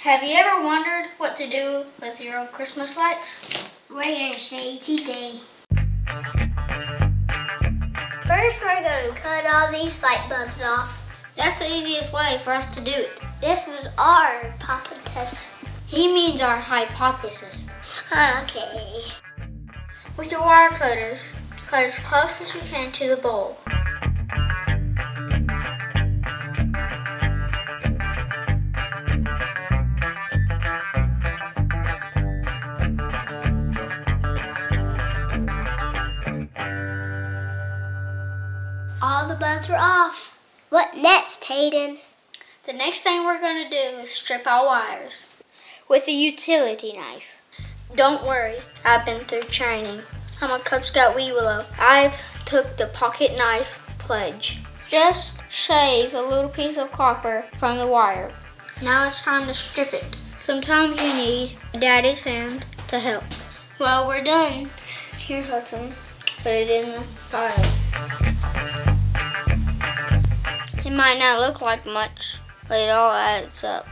Have you ever wondered what to do with your old Christmas lights? We're going to see today. First, we're going to cut all these light bulbs off. That's the easiest way for us to do it. This was our Papa test. He means our hypothesis. Okay. With your wire cutters, cut as close as you can to the bulb. All the bulbs are off. What next, Hayden? The next thing we're going to do is strip our wires with a utility knife. Don't worry, I've been through training. I'm a Cub Scout wee willow. I've took the pocket knife pledge. Just shave a little piece of copper from the wire. Now it's time to strip it. Sometimes you need Daddy's hand to help. Well, we're done. Here, Hudson. Put it in the pile. It might not look like much, but it all adds up.